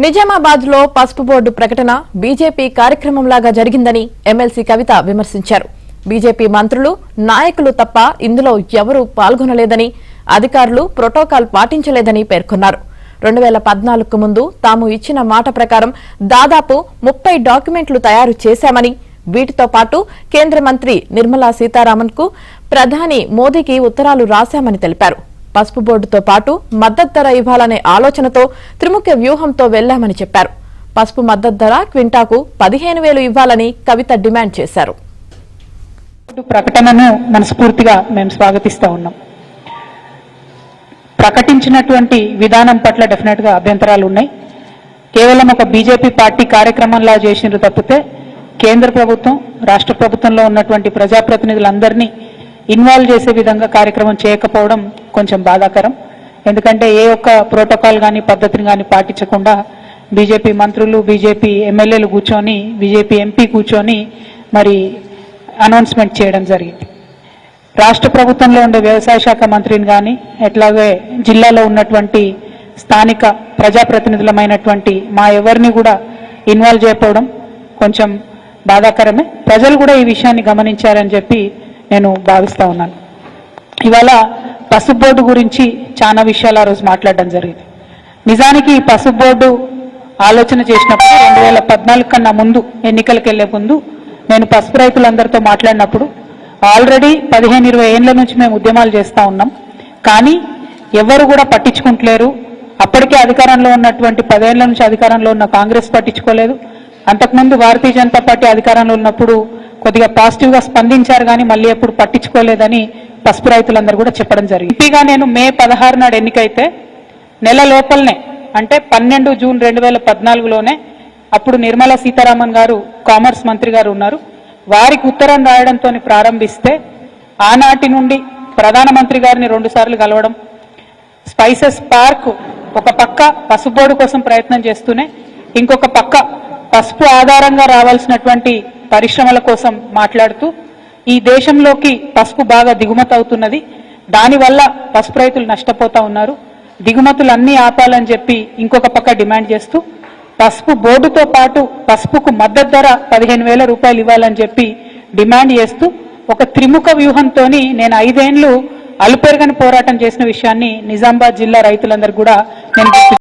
నిజామాబాద్ లో పసుపు బోర్డు ప్రకటన బీజేపీ కార్యక్రమంలాగా జరిగిందని ఎమ్మెల్సీ కవిత విమర్శించారు. బీజేపీ మంత్రులు, నాయకులు తప్ప ఇందులో ఎవరూ పాల్గొనలేదని, అధికారులు ప్రోటోకాల్ పాటించలేదని పేర్కొన్నారు. 2014కు ముందు తాము ఇచ్చిన మాట ప్రకారం దాదాపు 30 డాక్యుమెంట్లు తయారు చేశామని, వీటితో పాటు కేంద్ర మంత్రి నిర్మలా సీతారామన్ కు ప్రధాని మోదీకి ఉత్తరాలు రాశామని తెలిపారు. పసుపు బోర్డుతో పాటు మద్దతు ధర ఇవ్వాలనే ఆలోచనతో త్రిముఖ వ్యూహంతో వెళ్లామని చెప్పారు. పసుపు మద్దతు ధర క్వింటాకు 15,000 ఇవ్వాలని కవిత డిమాండ్ చేశారు. ప్రకటనను మనస్ఫూర్తిగా మేము స్వాగతిస్తా ఉన్నాం. ప్రకటించినటువంటి విధానం పట్ల డెఫినెట్ గా అభ్యంతరాలు ఉన్నాయి. కేవలం ఒక బీజేపీ పార్టీ కార్యక్రమంలా చేసినారు తప్పితే కేంద్ర ప్రభుత్వం, రాష్ట్ర ప్రభుత్వంలో ఉన్నటువంటి ప్రజాప్రతినిధులందరినీ ఇన్వాల్వ్ చేసే విధంగా కార్యక్రమం చేయకపోవడం కొంచెం బాధాకరం. ఎందుకంటే ఏ ఒక్క ప్రోటోకాల్ కానీ పద్ధతిని కానీ పాటించకుండా బీజేపీ మంత్రులు, బీజేపీ ఎమ్మెల్యేలు కూర్చొని, బీజేపీ ఎంపీ కూర్చొని మరి అనౌన్స్మెంట్ చేయడం జరిగింది. రాష్ట్ర ప్రభుత్వంలో ఉండే వ్యవసాయ శాఖ మంత్రిని కానీ, ఎట్లాగే జిల్లాలో ఉన్నటువంటి స్థానిక ప్రజాప్రతినిధులమైనటువంటి మా ఎవరిని కూడా ఇన్వాల్వ్ చేయకపోవడం కొంచెం బాధాకరమే. ప్రజలు కూడా ఈ విషయాన్ని గమనించారని చెప్పి నేను భావిస్తా ఉన్నాను. ఇవాళ పసుపు బోర్డు గురించి చాలా విషయాలు ఆ రోజు మాట్లాడడం జరిగింది. నిజానికి ఈ పసుపు బోర్డు ఆలోచన చేసినప్పుడు 2014 కన్నా ముందు, ఎన్నికలకు వెళ్లే ముందు నేను పసుపు రైతులందరితో మాట్లాడినప్పుడు ఆల్రెడీ 15-20 ఏళ్ల నుంచి మేము ఉద్యమాలు చేస్తూ ఉన్నాం, కానీ ఎవరు కూడా పట్టించుకుంటలేరు. అప్పటికే అధికారంలో ఉన్నటువంటి 10 ఏళ్ల నుంచి అధికారంలో ఉన్న కాంగ్రెస్ పట్టించుకోలేదు. అంతకుముందు భారతీయ జనతా పార్టీ అధికారంలో ఉన్నప్పుడు కొద్దిగా పాజిటివ్ గా స్పందించారు, కానీ మళ్ళీ ఎప్పుడు పట్టించుకోలేదని పసుపు రైతులందరూ కూడా చెప్పడం జరిగింది. ఎంపీగా నేను మే 16 నాడు ఎన్నికైతే నెల లోపలనే, అంటే 12 జూన్ 2014లోనే అప్పుడు నిర్మలా సీతారామన్ గారు కామర్స్ మంత్రి గారు ఉన్నారు, వారికి ఉత్తరం రాయడంతో ప్రారంభిస్తే ఆనాటి నుండి ప్రధానమంత్రి గారిని 2 సార్లు కలవడం, స్పైసెస్ పార్క్ ఒక పక్క పసుపు బోర్డు కోసం ప్రయత్నం చేస్తూనే ఇంకొక పక్క పసుపు ఆధారంగా రావాల్సినటువంటి పరిశ్రమల కోసం మాట్లాడుతూ ఈ దేశంలోకి పసుపు బాగా దిగుమతి అవుతున్నది, దానివల్ల పసుపు రైతులు నష్టపోతా ఉన్నారు, దిగుమతులన్నీ ఆపాలని చెప్పి ఇంకొక పక్క డిమాండ్ చేస్తూ పసుపు బోర్డుతో పాటు పసుపుకు మద్దతు ధర 15,000 రూపాయలు ఇవ్వాలని చెప్పి డిమాండ్ చేస్తూ ఒక త్రిముఖ వ్యూహంతో నేను 5 ఏళ్లు అలుపెరగని పోరాటం చేసిన విషయాన్ని నిజామాబాద్ జిల్లా రైతులందరూ కూడా నేను